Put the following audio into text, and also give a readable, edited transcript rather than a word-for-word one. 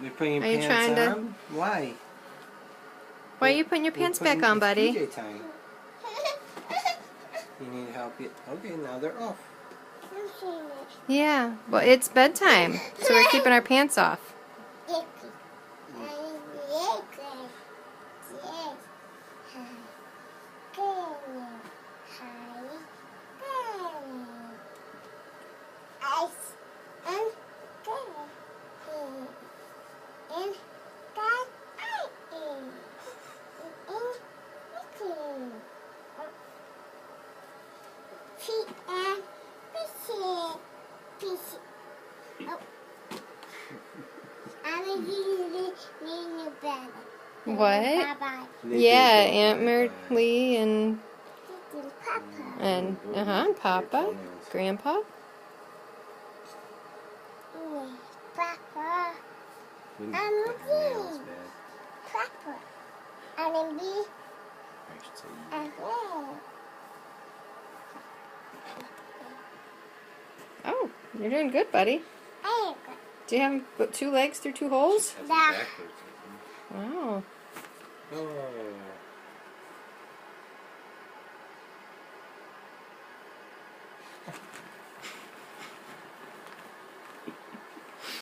You're putting your Are you pants trying to- on? Why? Why are you putting your pants back on, buddy? It's PJ time. You need help? Okay, now they're off. Yeah, well, it's bedtime, so we're keeping our pants off. What? Yeah, Aunt Merly and Papa, Grandpa. Papa. Oh, you're doing good, buddy. Do you have two legs through two holes? Yeah. Wow. Oh.